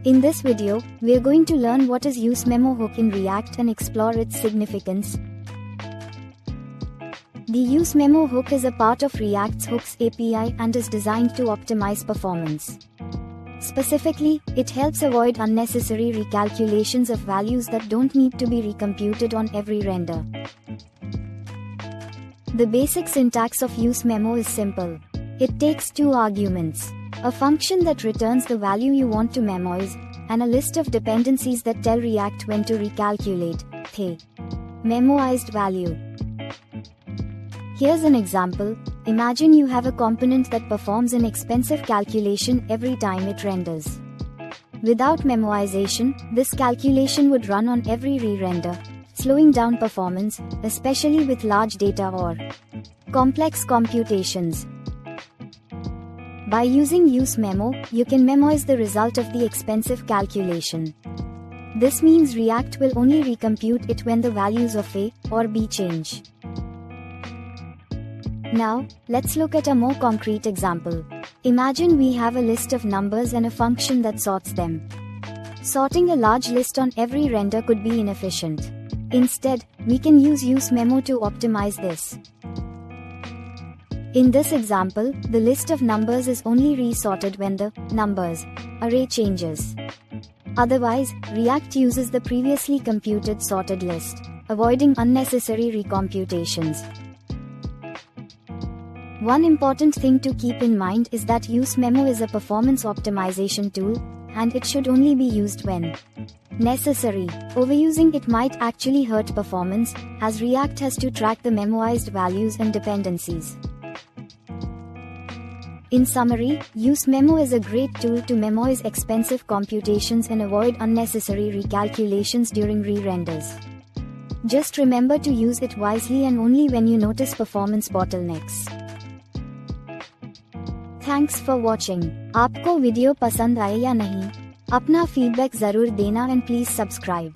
In this video, we are going to learn what is useMemo hook in React and explore its significance. The useMemo hook is a part of React's Hooks API and is designed to optimize performance. Specifically, it helps avoid unnecessary recalculations of values that don't need to be recomputed on every render. The basic syntax of useMemo is simple. It takes two arguments: a function that returns the value you want to memoize, and a list of dependencies that tell React when to recalculate the memoized value. Here's an example. Imagine you have a component that performs an expensive calculation every time it renders. Without memoization, this calculation would run on every re-render, slowing down performance, especially with large data or complex computations. By using useMemo, you can memoize the result of the expensive calculation. This means React will only recompute it when the values of A or B change. Now, let's look at a more concrete example. Imagine we have a list of numbers and a function that sorts them. Sorting a large list on every render could be inefficient. Instead, we can use useMemo to optimize this. In this example, the list of numbers is only resorted when the numbers array changes. Otherwise, React uses the previously computed sorted list, avoiding unnecessary recomputations. One important thing to keep in mind is that useMemo is a performance optimization tool, and it should only be used when necessary. Overusing it might actually hurt performance, as React has to track the memoized values and dependencies. In summary, useMemo is a great tool to memoize expensive computations and avoid unnecessary recalculations during re-renders. Just remember to use it wisely and only when you notice performance bottlenecks. Thanks for watching. आपको video पसंद आए या नहीं, अपना feedback जरूर देना and please subscribe.